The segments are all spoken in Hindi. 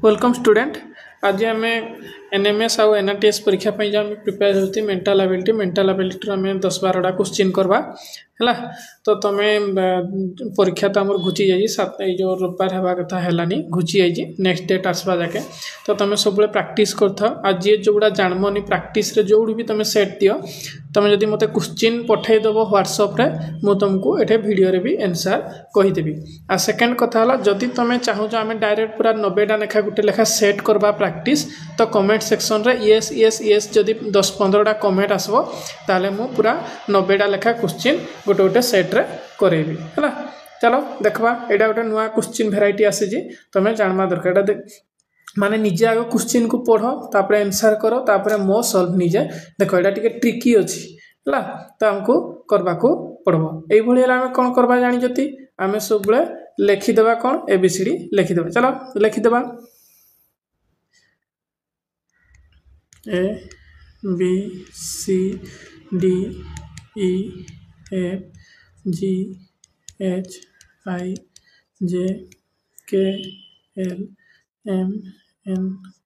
Welcome student. आज आम एनएमएस आउ एनआरटीएस परीक्षा जहाँ प्रिपेयर होती मेंटल एबिलिटी आम 10-12टा क्वेश्चन करवा है। तो तुम्हें परीक्षा तो आम घुची जाइए जो रविवार हवा कथा है घुची जाइए नेक्स्ट डेट आसवा जाके। तो तुम सब प्रैक्टिस कर आज जो गुड़ा जानमनी प्रैक्टिस जो भी तुम सेट दियो तुम जब मत क्वेश्चन पठेदेव व्हाट्सअप मुझे तुमको ये वीडियो रे भी आंसर कहीदेवी। आ सेकेंड कथा जदि तुम चाहो आम डायरेक्ट पूरा 90टा लेखा गोटे लेखा सेट करवा प्रैक्टिस तो कमेंट सेक्शन रे येस येस येस जदि 10-15टा कमेंट आसबो ताले मु पूरा 90टा लेखा क्वेश्चन गोटे गोटे सेट रे करेबी है। चलो देखवा एटा गोटे नुआ क्वेश्चन भेराइटी आसी तुम जानवा दरकार माने निजे आगे क्वेश्चन को पढ़ तापर आंसर करो तापर मो सॉल्व निजे देखो एटा टिके ट्रिकी अछि हला तो हमको करबा को पड़बो। एई भली हला हम कोन करबा जानि जति आमे सब बळे लिखि देबा कोन एबीसीडी लिखि देबा। चलो लिखि देबा A B C D E F G H I J K L M N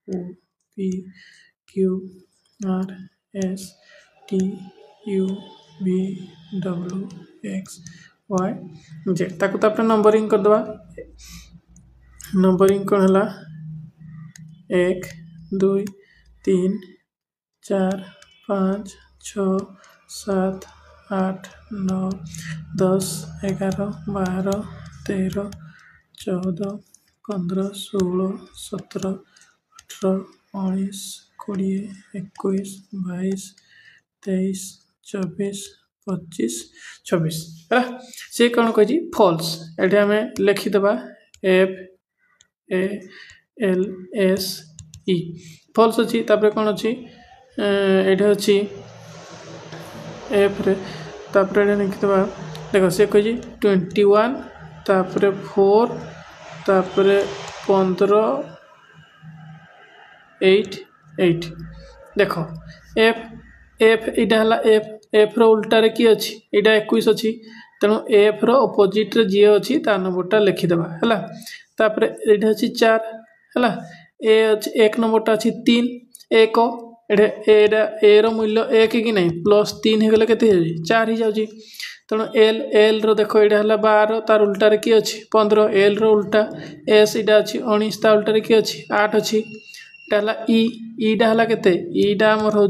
O P Q R S T U V W X Y Z ताकू तो नंबरिंग कर दबा। नंबरिंग कौन है 1 2 3 4 5 6 7 8 9 10 11 12 13 14 15 16 17 18 19 20 21 22 23 24 25 26 है सी कौन कही फॉल्स। ये आम लिखिदेबा F A L S E false अच्छी तापर कौन अच्छी ये अच्छी एफ रे तापर लिखिदेबा देख सी कही 21 तापर 4 तापर 15 8 8 देख एफ एफ यहाँ है एफ रो उल्टा रे किए अच्छी यहाँ 21 अच्छी तेणु एफ रो अपोजिट रे जी अच्छी ता नंबरटा लिखिदेबा है। तापर ये अच्छी 4 है ए अच्छी 1 नंबरटा अच्छी 3 1 ए रो मूल्य 1 कि नहीं +3 हो गले के 4 हो जाऊँगी तेणु एल एल रो देखो यहाँ है 12 तार उल्टा रे किए अच्छी 15 एल रो उल्टा एस यहाँ अच्छी 19 ता उल्टा रे किए अच्छी 8 अच्छी इटा है ईटा है के ईटा आमर हूँ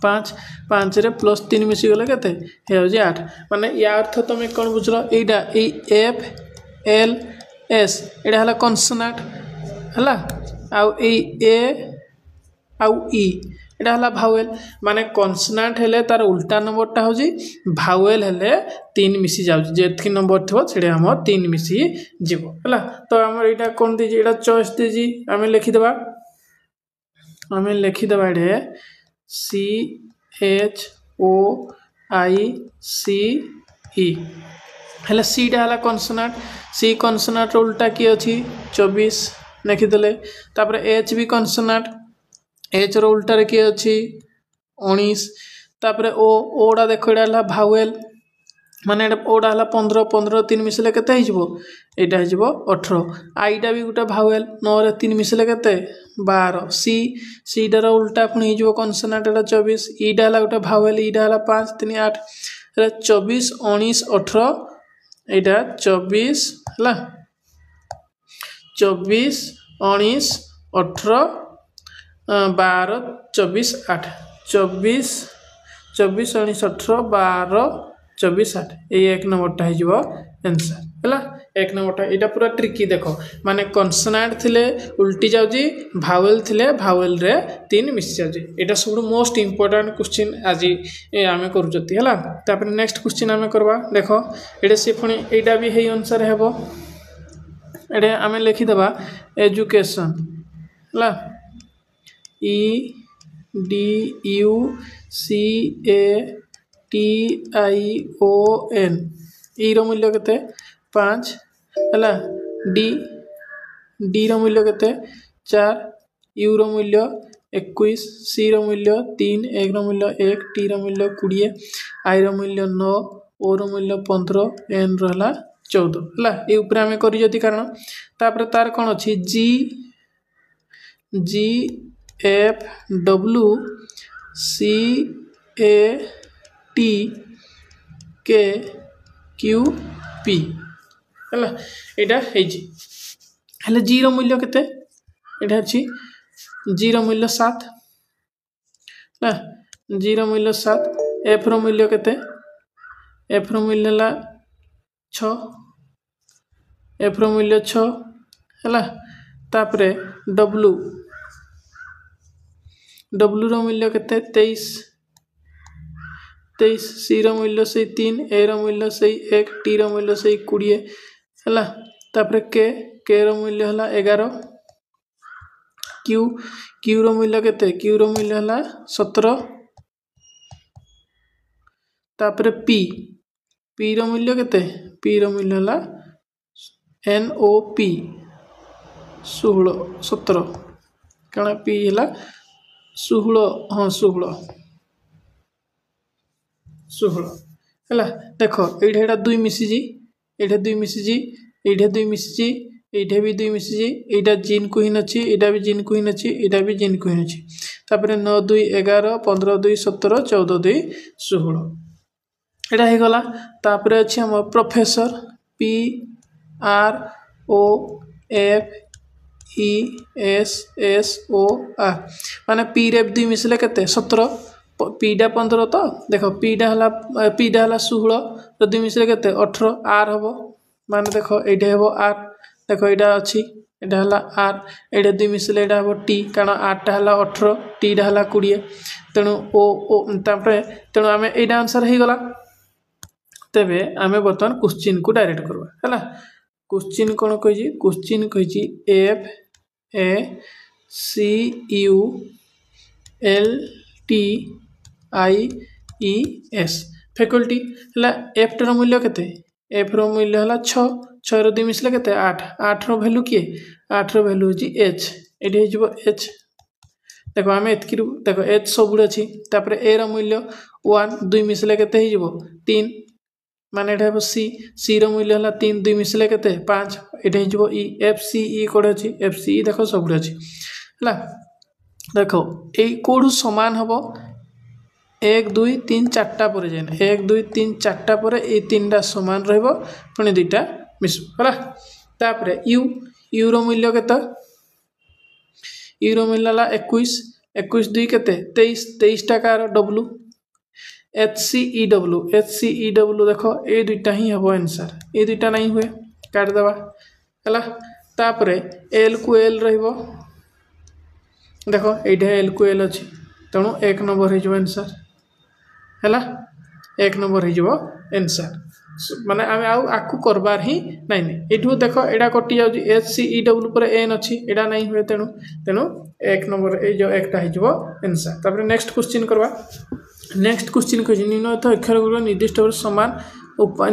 5 5 रे +3 मिसीगले के 8 माने या अर्थ तुम कौन बुझल यहाँ एफ एल एस यहाँ है कनसोनाट है आउ ए आउ ई यहाँ है भावेल माने कनसोनाट हेले तार उल्टा नंबरटा हूँ भावेल हेले 3 मिसी जाऊँ जेतकी नंबर थो से आम 3 मिसी जीव है। तो आम यहाँ कौन दीजिए यहाँ चॉइस दीजिए आम लिखिदेबा ये सी एच ओ आई सी ई हेले सीटा है कनसोनाट सी कनसोनाट उल्टा किए अच्छी 24 लिखिदेले तापर एच भी कनसोनाट एच रो उल्टा रे किए अच्छी 19 तापर ओडा देखो यहाँ भावेल माने ओडा है 15 15 3 मिसले के यहाँ हो 18 आईटा भी गोटे भावेल 9 रे 3 मिसले के 12 सी सीटार उल्टा पुणी हो कनसोनाट 24 ईटा है गोटे भावेल ईटा है 5 3 8 24 19 18 यहाँ 24 है 24 19 18 12 24 8 24 24 19 18 12 24 8 ये 1 नंबरटा हो आंसर है। 1 नंबरटा यहाँ पूरा ट्रिकी देखो माने कनसोनाट थिले उल्टी जाऊँगी भावेल थिले भावेल रे 3 मिसी जाऊँगी यहाँ सब मोस्ट इम्पोर्टाट क्वेश्चन आज आम करुँच है। तापर नेक्स्ट क्वेश्चन आम करवा देख ये सी पुणी यहाँ भी यही अनुसार हे ये आम लिखिदेबा एजुकेशन है E D U C A T I O N ई रो मूल्य के 5 है डी डी रो मूल्य के 4 यू रो मूल्य 21 सी रो मूल्य 3 1 रो मूल्य 1 टी रो मूल्य 20 आई रो मूल्य 9 ओ रो मूल्य 15 एन रो है 14 है ये आम कर कारण तापर तार कौन अच्छी जी G F W C A T K Q P है यहाँ हेले जी मूल्य केते यहाँ अच्छी जी मूल्य 7 ना जी मूल्य 7 एफ मूल्य केते एफ मूल्य है 6 एफ मूल्य 6 है तापरे डब्लू मूल्य केते 23 सी मूल्य से 3 ए मूल्य से 1 टी मूल्य से 20 है तापरे के मूल्य है 11 क्यू मूल्य केते क्यू मूल्य है 17 तापरे पी मूल्य केते पी मूल्य है NOP 17 कारण पी है 16 हाँ 16 है देख ये दुई मिसीजी ये दुई मिसीजी ये दुई मिसीजी ये भी दुई मिसीजी यहाँ जिन क्वीन अच्छी यहाँ भी जिन क्वीन अच्छी यहाँ भी जिन क्वीन अच्छी तापर 9 2 11 15 2 17 14 2 16 यहाँ हो गला तापर अच्छी हम प्रोफेसर PROFESSOR माने पी रे दुई मिसले केते 17 पीडा 15 तो देख पीडा है 16 तो दुई मिसले केते 18 आर हम माने देख ये हम आर देख यहाँ अच्छी यहाँ है आर ये दुई मिसले यहाँ हम टी कारण आरटा है 18 टीटा है 20 तेणु तेणु आम यहाँ आंसर हो गला तेबे आमे बर्तमान क्वेश्चन को डायरेक्ट करवा है क्वेश्चन कौन कही क्वेश्चन कही FACULTIES फैकल्टी है एफ टर मूल्य केते एफ रो मूल्य है 6 6 रो 2 मिसले केते 8 8 रो वैल्यू किए 8 रो वैल्यू होची एच एडी हो एच देखो आम एतकी देख एच सब अच्छी तापर ए रो मूल्य 1 2 मिसले केते हो 3 माने एटा सी रो मूल्य है 3 2 मिसले केते 5 एटा हो ई एफ सी ई कोड अच्छी एफ सी ई देखो सब अच्छी है देखो ये कौड़ सामान हम 1 2 3 4टा पर जाए 1 2 3 4टा पर ये 3टा सामान रुणी 2टा मिसब है तापर यू रो मूल्य केते यू रो मूल्य है 21 21 2 केते 23 23टा कार डब्लू HCEW देखो ये दुईटा ही हम आंसर ये दुईटा नहीं हुए काटिदेवा है तापर एल को एल रहिबो देखो ये एल को एल अच्छी तेणु 1 नंबर हो आंसर है 1 नंबर हो आंसर माने आम आकु करबार ही नहीं ये देख यहाँ कटि जाऊँगी HCEW पर एन अच्छी यहाँ नहीं हुए तेणु तेणु 1 नंबर ये जो एकटा हो आंसर तापर नेक्स्ट क्वेश्चन करवा नेक्स्ट क्वेश्चन कही निम्नलिखित अक्षर गुड़िक निर्दिष्ट समान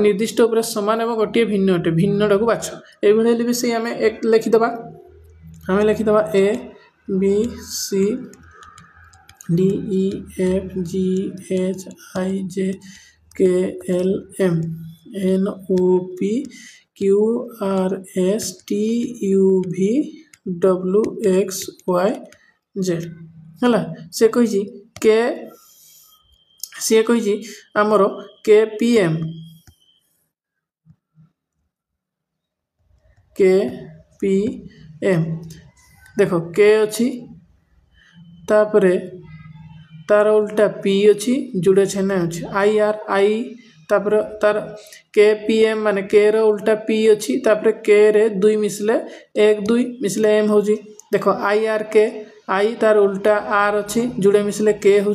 निर्दिष्ट समान और गोटे भिन्न अटे भिन्नटा को बाछ ये भी से आम एक लिखिदे आम लिखिदे ABCDEFGHIJ KLM NOP QRSTUVWXYZ है से कही के सी कही आमर KPM देख के अच्छी तापरे तार उल्टा पी अच्छी जुड़े छेना अच्छी आई तापर तार KPM माने के रो उल्टा पी अच्छी तापर के रे 2 मिसले 1 2 मिसले एम हो देख IRK आई तार उल्टा आर अच्छी जुड़े मिसले के हूँ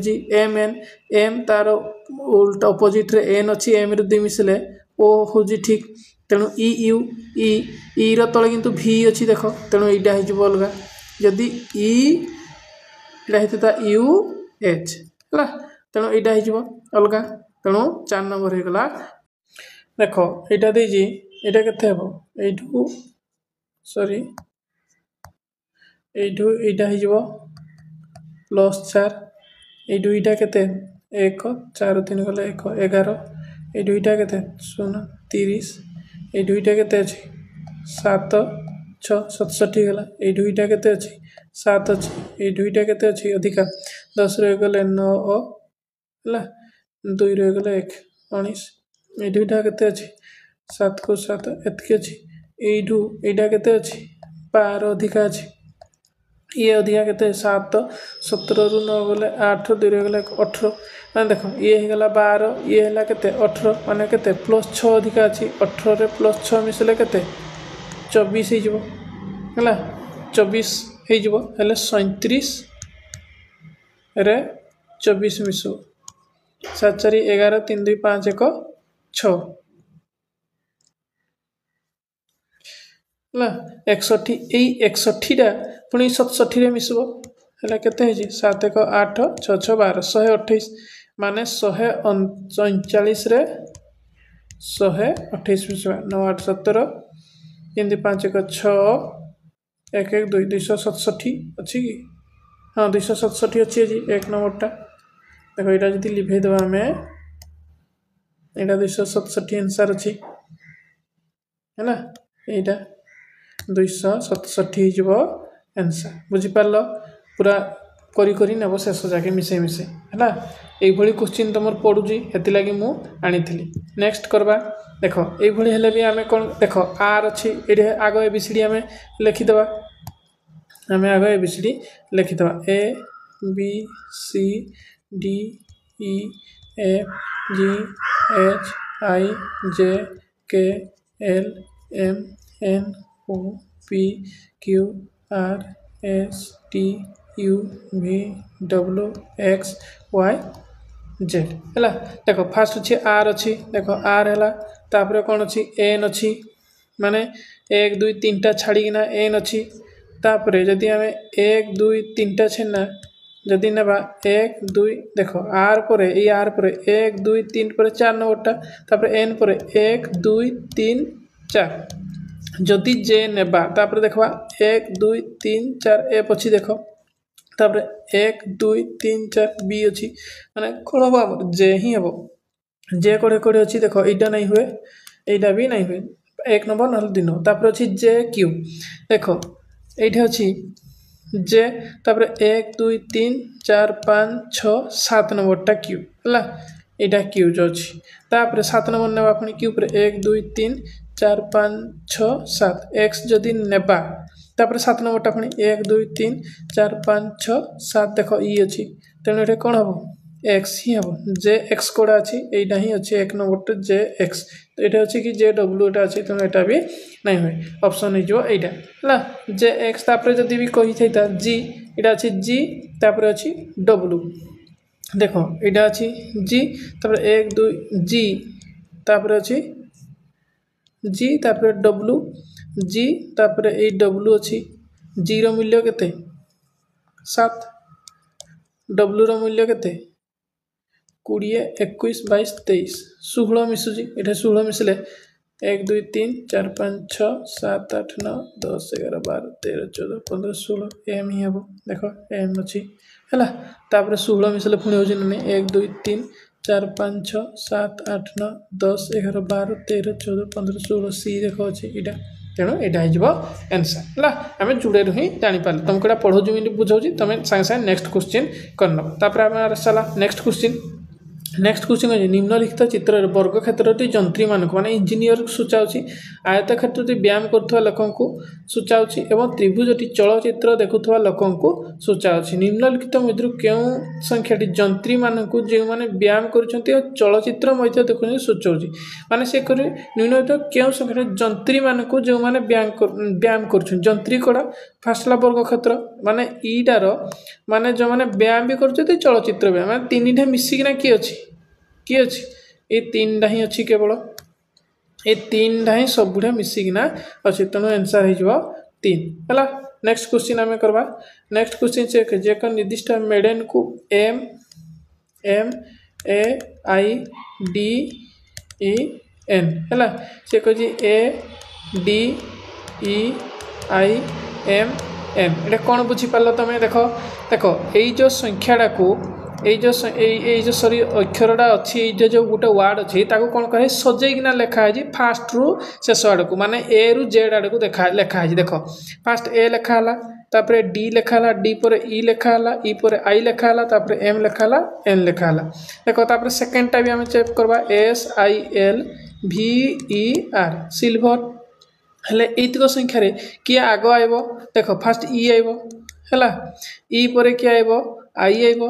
एम तार उल्टा अपोजिट रे एन अच्छी एम रे 2 मिसले ओ हूँ ठीक तेणु ई रो तले किंतु भी अच्छी देख तेणु यहाँ हो अलग जदि यहाँ होता UH है तेणु यहाँ हो अलग तेणु 4 नंबर हो गला देख यहाँ देजी यहाँ केते हम यू सॉरी यू यहाँ हो +4 ये केते 1 4 3 गला 1 11 ये केते 0 30 ये केते अच्छी 7 6 67 गला ए दुईटा केते अछि 7 अछि ए दुईटा केते अछि अधिका 10 रे गले 9 हला 2 रे गले 1 19 ए दुईटा केते अछि 7 को 7 एतके अछि एडू एडा केते अछि 12 अधिका अछि ये अधिका केते 7 17 रु 9 गले 8 2 रे गले 18 माने देखो ये हे गला 12 ये हला केते 18 माने केते प्लस 6 अधिका अछि 18 रे प्लस 6 मिसले केते 24 हे जबो हला 24 हे जबो हले 37 रे 24 मिसो 7 4 11 3 2 5 1 6 हला 61 एई 61 टा पुनी 67 रे मिसबो हला केते हे जी 7 1 8 6 6 12 128 माने 139 रे 128 मिसबा 9 8 17 3 5 1 6 1 1 2 267 अच्छी की हाँ 267 अच्छी जी 1 नंबरटा देखो यहाँ जब लिभे देवा आम यहाँ 267 आंसर अच्छी है ना यहाँ 267 हो आंसर बुझीपार पूरा करी नब शेष जाके मिसे मिसे है ये क्वेश्चन तुम पढ़ुची हेतिलागी मु आनी नेक्स्ट करवा देख ये हेले भी आम कौन देख आर अच्छी ये आग एबीसीडी आम लिखिदे आम आग एबीसीडी लिखिदे A B C D E F G H I J K L M N O P Q R S T U V W X Y Z है देख फास्ट अच्छी आर अच्छी देख आर है तापर कौन अच्छी एन अच्छी माने 1 2 3 टा छाड़ीना एन अच्छी तापर जदि आम 1 2 3 टा छेना जदि नेबा 1 2 देख आर पर ये आर पर 1 2 3 पर 4 नंबरटा तापर एन पर 1 2 3 4 जदि जे नेबा तापर देखबा 1 2 3 4 एफ अच्छी देख तापर 1 2 3 4 बी अच्छी माने कौन हम जे ही हम जे कोड़े कोड़े अच्छी देख यहाँ नहीं हुए यहाँ भी नहीं हुए 1 नंबर ना 2 नंबर तापर अच्छी जे क्यू देख ये अच्छी जे तापर 1 2 3 4 5 6 7 नंबरटा क्यू है यहाँ क्यू जो अच्छी तापर 7 नंबर नेबा पुणी क्यू पर 1 2 3 4 5 6 7 एक्स जदि नेबा तापर 7 नंबरटा पुणी 1 2 3 4 5 6 7 देख ई अच्छी तेणु ये कौन हम एक्स ही हम जे एक्स कोड़ा अच्छी यहाँ ही अच्छी 1 नंबर जे एक्स तो ये अच्छी कि जे डब्ल्यू यहाँ अच्छी तेणु यहाँ भी नहीं हुए ऑप्शन हो है जे एक्स तापर जदि भी कही था जी यहाँ अच्छी जी तापर अच्छी डब्ल्यू देख यहाँ अच्छी जी तापर 1 2 जी तापर अच्छी जी तापर डब्ल्यू जी तापर ए डब्ल्यू अच्छी जी रो मूल्य केते 7 डब्ल्यू रो मूल्य केते 20 21 22 23 16 मिसुची ये 16 मिसले 1 2 3 4 5 6 7 8 9 10 11 12 13 14 15 16 एम ही हम देख एम अच्छी है तापर 16 मिसले पुणी हो 1 2 3 4 5 6 7 8 9 10 11 12 13 14 15 16 सी देख अच्छे यहाँ तेणु यहाँ हो आंसर है आम जुड़े ही जापारे तुमको यहाँ पढ़ाऊँ बुझाऊँ तुम सागे सागे नेक्स्ट क्वेश्चन करना चला नेक्स्ट क्वेश्चन निम्नलिखित चित्र वर्ग क्षेत्र जंत्री मानक माने इंजीनियर सूचाऊँ आयत क्षेत्र व्यायाम करुवा लोक सूचाऊँ और त्रिभुजटी चलचित्र देखुवा लोक सूचाऊँ निम्नलिखित मध्य क्यों संख्याटी जंत्री मानक जो मैंने व्यायाम कर चलचित्र देखुं सूचाऊँ माने से निम्नलिखित क्यों संख्या जंत्री मानक जो मैंने व्यायाम कर जंत्री कड़ा फास्ट वर्ग क्षेत्र माने ईटार माने जो मैंने व्यायाम भी कर चलचित्र व्यायाम माने तीन टा मिसिकिना किए अच्छी ये 3टा ही अच्छी केवल ये 3टा ही सबुठा मिसिकिना अच्छी तेणु आंसर हो 3 है नेक्स्ट क्वेश्चन आम करवा नेक्स्ट क्वेश्चन चेक जे एक निर्दिष्ट मेडेन को M M A I D E N है से कही A D E I M M ये कौन बुझीपार तुम देख देख यही जो संख्याटा को जो सॉरी अक्षरटा अच्छी जो गोटे वार्ड अच्छी कौन कहे सजैकिना लिखाई फास्ट रु शेष आड़ को माने ए रु जेड आड़ को लिखाई देख फास्ट ए लिखाला तापर डी लिखाला डी पर ई लिखाला ई पर आई लिखाला तापर एम लिखाला एन लिखाला देख तापर सेकेंडटा भी आम चेक करवा SILVER सिल्वर हेले एतिक संख्यार किए आग आइब देख फास्ट ई आइब है ई पर किए आइब आई आइब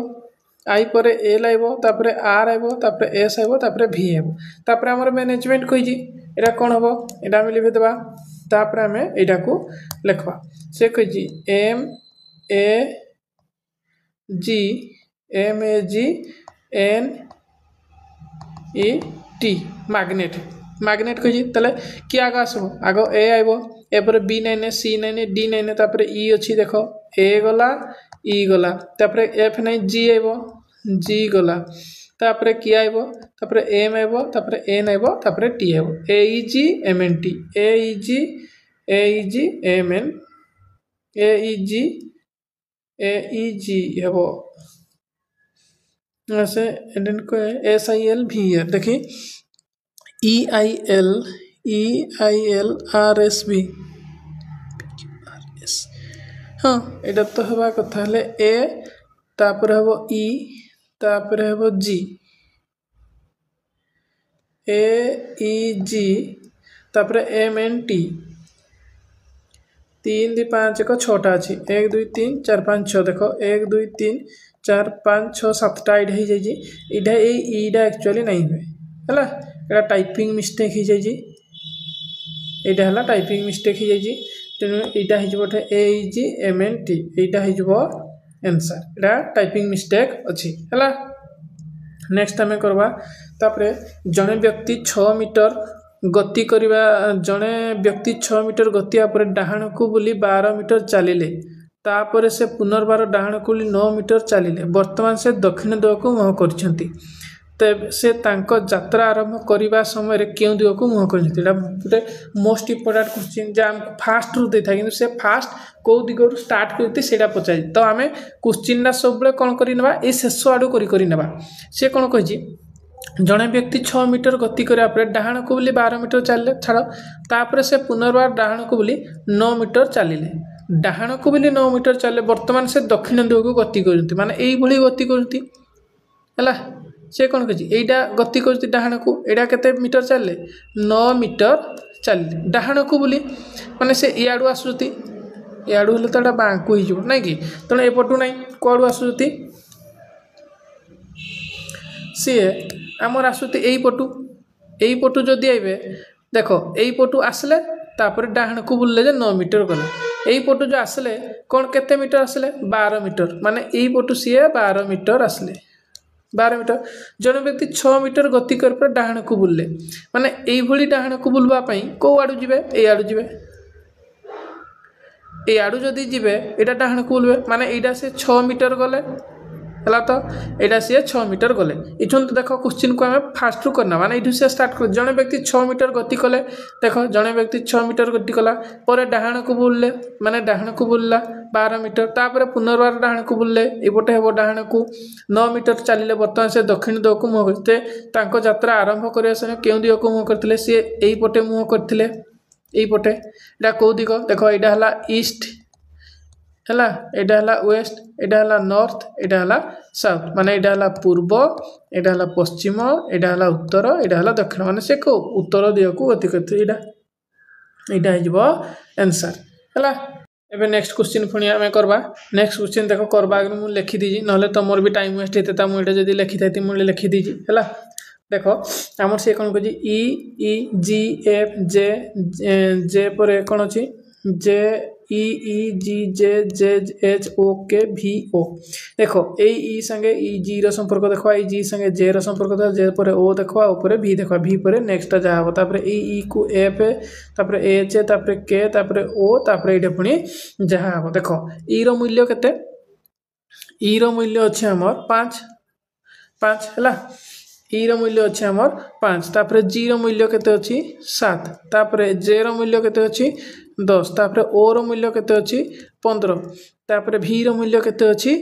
आई पर एल आइब तापर आर आइब तापर एस आइब तापर भी आइब तापर आमर मैनेजमेंट कही एटा कौन हम एटा आम लिखिदेबा तापर आम एटा को लिखवा से कही MAGNET मैग्नेट मैग्नेट कही तले कि आग आसब आग ए आइब ए पर B nine C nine D nine तापर ई अच्छी देख ए गला ई गला तापर एफ नाइन जी आइब जी गला तापर कि आइब तापर एम आइब तापर एन आइब तापर टी आइब AEGMNT AEG हेब से SILVER देखी EILRSB हाँ एटा तो हवा कथा हेले ए तापर हेबो ई तापर हेबो जी AEG तापर MNT 3 2 5 1 6टा अच्छी 1 2 3 4 5 6 देख 1 2 3 4 5 6 7टा एड हो जाए इटा ईटा एक्चुअली नहीं हुए है एटा टाइपिंग मिस्टेक हो जाए यहाँ है टाइपिंग मिस्टेक हो जाए तेणु यहाँ होटे AEGMNT यहाँ आंसर यहाँ टाइपिंग मिस्टेक अच्छी है नेक्स्ट आम करवा तापरे जड़े व्यक्ति 6 मीटर गति करवा जड़े व्यक्ति 6 मीटर गति पर डाहाण को बुली 12 मीटर चलिले तापर से पुनर्बार डाहाण को बुली 9 मीटर चलिले वर्तमान से दक्षिण दिग को मुह कर से तांको यात्रा आरंभ करने समय क्यों दिग को मुह कर गोटे मोस्ट इम्पोर्टाट क्वेश्चन जहाँ फास्ट रू दे था कि से फास्ट कौ दिगरू स्टार्ट करते से पचार तो आम क्वेश्चन सब कौन करवा ये शेष आड़ करवा सी कौन कही जड़े व्यक्ति 6 मीटर गति कराया डाहाण को बुली 12 मीटर चलिए छाड़ तापर से पुनर्बार डाहाण को बुली 9 मीटर चलिए डाहाण को बुली 9 मीटर चलिए वर्तमान से दक्षिण दिग को गति करती माने यही गति करती है से कौन कही यहीटा गति करती डाहाण को यहाँ केते मीटर चलिए 9 मीटर चलिए डाहाण को बुली माने से इयाड़ू आसुती इयाड़ू हेल्ले तो बाँकू हो ना कि तेणु एपटू ना कौड़ू आसुती सी आमर आसुती यही पटू जदि आइबे देख यही पटू आसले तापर डाहाण को बुलले 9 मीटर गले यही पटू जो आसले कौन केते मीटर आसले 12 मीटर माने यही पटू सी 12 मीटर आसले 12 मीटर जन व्यक्ति 6 मीटर गति कर डाहाण को बुलले माने यही डाहाण को बुलवाई कौ आड़ू जी आड़ू जी आड़ू जदि जी यहाँ डाहाण को बुलवे माने यहाँ से 6 मीटर गले है तो यहाँ सी 6 मीटर गले ये देख क्वेश्चन को आम फास्ट रू करना माने ये से स्टार्ट कर जड़े व्यक्ति 6 मीटर गति कले देख जड़े व्यक्ति 6 मीटर गति कला पर डाहाण को बुलले माने डाहाण को बुलला 12 मीटर तापर पुनर्बार डाहाण को बुलले एपटे हे डाहाण को 9 मीटर चलिए वर्तमान से दक्षिण दिग को मुह करते यात्रा आरंभ करने समय क्यों दिग को मुह करते सी यही पटे मुह करते यहीपटे यहाँ कौ दिग देख यहाँ है ईस्ट है यहाँ है वेस्ट यहाँ है नॉर्थ यहाँ है साउथ माने यहाँ है पूर्व यहाँ है पश्चिम यहाँ है उत्तर यहाँ है दक्षिण माने से को उत्तर दिग को गति करते यहाँ आंसर है एबे नेक्स्ट क्वेश्चन पुणी आम करवा नेक्स्ट क्वेश्चन देख करवा आगे मुझे लिखी दीजिए ना तुम भी टाइम वेस्ट होता मुझे जब लिखी था मुझे लिखी दीजिए है देख आमर सी कौन कह EEGFJ पर कौन अच्छी JEEGJJHOKVO देख ई संगे जी संपर्क देखा जी संगे जे संपर्क देखा जे पर ओ देखा ऊपर भी देखा भी पर नेक्स्ट जहाँ हम तापर ई को एफ तापर एच तापर के तापर ओ तापर ये पुणी जहाँ हम देख ई मूल्य केते ई मूल्य अच्छे आमर 5 है ई मूल्य अच्छे आमर 5 तापर जी मूल्य केते अच्छी 7 तापर जे मूल्य केते अच्छी 10 तापर ओ मूल्य केते अच्छी 15 तापर भी मूल्य केते अच्छी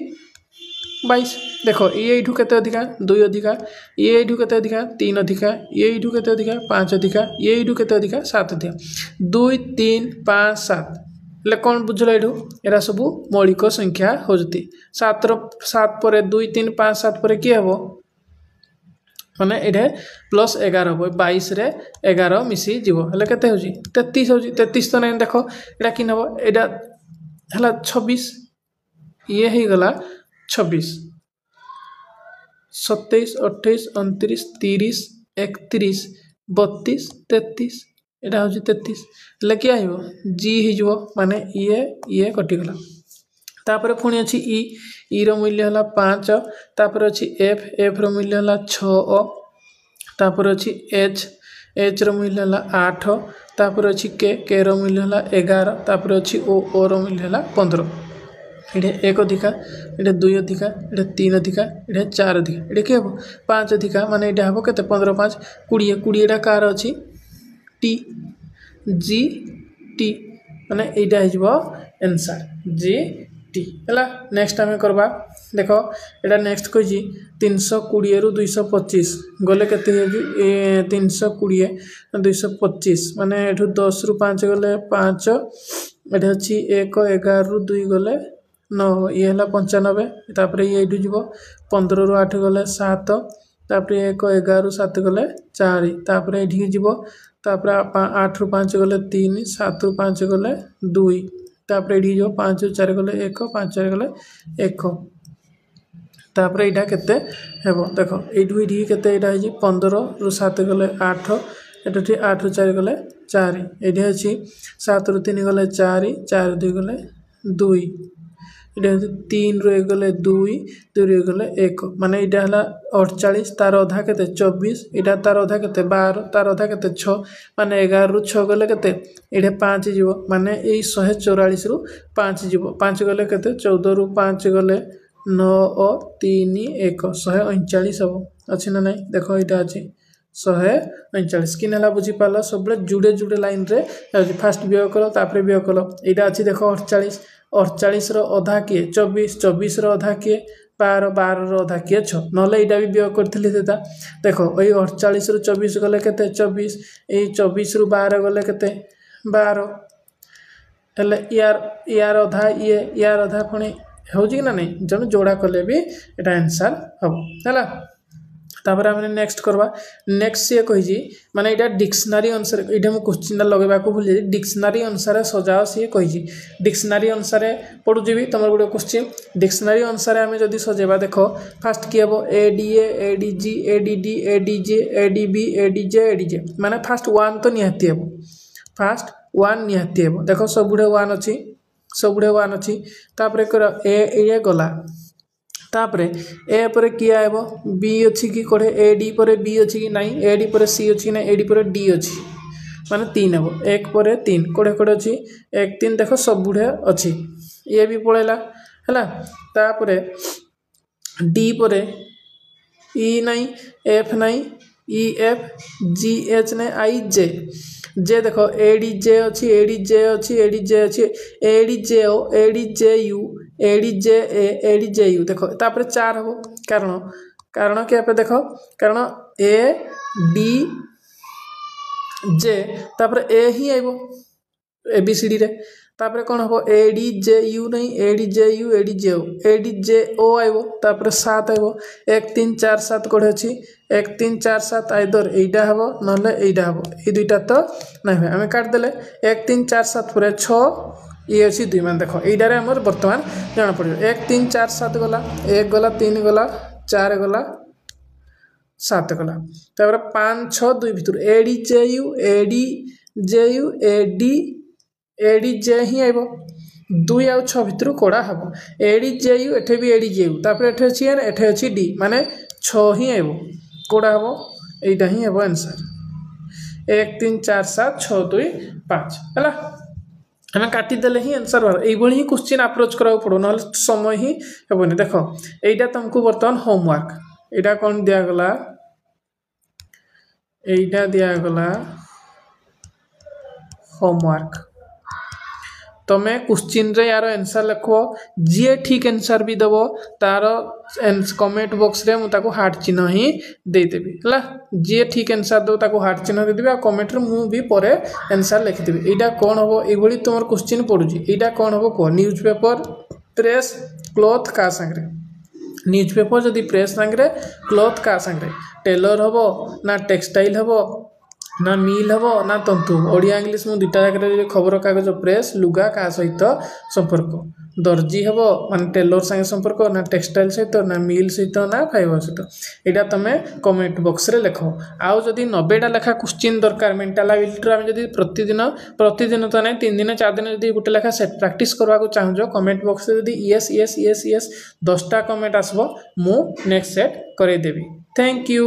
22 देख ये केते अधिका 2 अधिका ये केते अधिका 3 अधिका ये केते अधिका 5 अधिका ये केते अधिका 7 अधिका 2 3 5 7 ले कौन बुझल एरा सब मौलिक संख्या होती 7 पर 2 3 5 7 पर किए हम माने ये प्लस 11 हम 22 रे 11 मिसी जीव हेले केते हो 33 हो 33 तो नहीं देख एटा कि हम एटा हला 26 ये ही गला 26 27 28 29 30 31 32 33 एटा हो 33 ले क्या हो जी हो माने ये कटिगला तापर पुणी अच्छी ई रो मूल्य है 5 तापर अच्छी एफ रो मूल्य है 6 तापर अच्छी एच रो मूल्य है 8 तापर अच्छी के रो मूल्य है 11 तापर अच्छी ओ रो मूल्य है 15 ये 1 अधिका ये 2 अधिका ये 3 अधिका ये 4 अधिका ये क्या हम 5 अधिका माने ये हम के 15 5 20 20 कार अच्छी टी जी टी माने यहाँ आंसर जी टी है नेक्स्ट आम करवा देख एटा नेक्स्ट कही 320 रु 225 गले के 320 225 माने 10 रु 5 गले 5 ये अच्छी 1 11 रु 2 गले 9 ये है 95 तापर ये जीव 15 रु 8 गले 7 तापर 1 11 रु 7 गले 4 तापर ये जीव तापर 8 रु 5 गले 3 7 रु 5 गले 2 तापर ये जो 5 रु 4 गले 1 5 4 गले 1 तापर यहाँ केते हेबो देख ये केते 15 रु 7 गले 8 ये 8 रु 4 गले 4 ये अच्छी 7 रु 3 गले 4 4 2 गले 2 ये 3 रु 1 गले 2 2 रु 1 गले 1 माने ये है 48 तार अधा के 24 यहाँ तार अधा के 12 तार अधा के 6 माने 11 रु 6 गले के ये 5 जीव माने यही 144 रु 5 जीव 5 गले के 14 रु 5 गले 9 3 1 139 हम अच्छी ना नहीं देख यहाँ अच्छी 139 कि ना बुझीपार सब जुड़े जुड़े लाइन रे फास्ट व्यय कल तापर व्यय कल यहाँ अच्छी देख 48 अधा किए 24 24 अधा किए 12 12 अधा किए 6 ना यहाँ भी व्यय करी देख ये 48 रु 24 गले के 24 ये 24 रु 12 गले के 12 हेले यार अधा ये यार अधा पुणी हो ना नहीं जन जोड़ा कले भी यहाँ आंसर हम है तापर आम नेक्स्ट करवा नेक्स्ट सी कही माने यहाँ डिक्शनरी अनुसार ये मुझे क्वेश्चन लगेगा भूल जाए डिक्शनरी अनुसार सजाओ सी कही डिक्शनरी अनुसार पढ़ुची भी तुम गोटे क्वेश्चन डिक्शनरी अनुसार आम जब सजेबा देख फास्ट किए हम ADA ADG ADD ADJ ADB ADJ ADJ माने फास्ट 1 तो निहाती हम फास्ट 1 निहाती हम देख सबुढ़े 1 अच्छी सबुढ़े 1 अच्छी तापर कर ए गला तापर ए पर किया है बी अच्छी कि कोड़े ए डी पर बी अच्छी कि नहीं ए डी पर सी अच्छी कि नहीं ए डी पर डी अच्छी माने 3 हम 1 पर 3 कोड़े कोड़े अच्छी 1 3 देख सबुढ़े अच्छी ये भी पड़ेगा है तापर डी पर ई नहीं एफ नहीं ई एफ जी एच नहीं आई जे जे देख एडी जे अच्छी एडी जे अच्छी एडी जे अच्छी A D J O AD J you AD J A D J U देख तापर 4 हम कारण कारण क्या पे देख कारण ए डी जे तापर ए ही आइबो ए बी सी डी रे तापर कौन हम एडी जे यू नहीं एडी जे you AD J O AD जे ओ आइबो तापर 7 आइबो 1 3 4 7 कोड़े अच्छी 1 3 4 7 आइदर एटा हम ना एटा हम ये दुईटा तो नहीं आम काटिदेले 1 3 4 7 पर 6 ये अच्छी 2 मान देख यहीटारे आम बर्तमान जना पड़ो 1 3 4 7 गला 1 गला 3 गला 4 गला 7 गला तापर 5 6 2 भितर एडी जे यू एडी एडी जे ही आइब 2 आउ 6 भितर कोड़ा हम एडी जे यू एठे भी एडी जे यू तापर एठे अच्छी एन एठे अच्छी डी माने 6 ही आइब कोड़ा हम एटा ही हम आंसर 1 3 4 7 6 2 5 है आम काटिदेले ही आंसर बाहर ये क्वेश्चन अप्रोच करा पड़ो ना समय ही हेबनी देख यहाँ तुमको बर्तमान होमवर्क यहाँ कौन दिगला यहाँ दिगला होमवर्क तमें क्वेश्चन रे यार आंसर लिखो जी ठीक आंसर भी दबो तार कमेंट बॉक्स रे मुझे हार्ट चिन्ह ही देदेवि है जी ठीक आंसर दो ताको हार्ट चिन्ह देदेवि आ कमेंट रे मु भी परे आंसर लिखिदेवि एटा कौन हबो एभली तुमर क्वेश्चन पडुची एटा कौन हबो को न्यूज पेपर प्रेस क्लॉथ का संगे न्यूज पेपर जदि प्रेस संगे क्लॉथ का संगे टेलर हबो ना टेक्सटाइल हबो ना मिल हबो ना तंतु ओडिया इंग्लिश मु दुटा जगह खबर कागज प्रेस लुगा का सहित संपर्क दर्जी हबो मान टेलर संगे संपर्क ना टेक्सटाइल सहित ना मिल सहित ना फाइबर सहित एटा तमे कमेंट बॉक्स रे लिखो आउ जदि 90टा लेखा क्वेश्चन दरकार मेंटल एबिलिटी आम जदि प्रतिदिन तो नहीं 3 दिन 4 दिन जदि गोटे लेखा सेट प्रैक्टिस करबा को चाहजो कमेंट बॉक्स रे जदि यस यस यस यस 10टा कमेंट आसबो मु नेक्स्ट सेट करे देबी थैंक यू।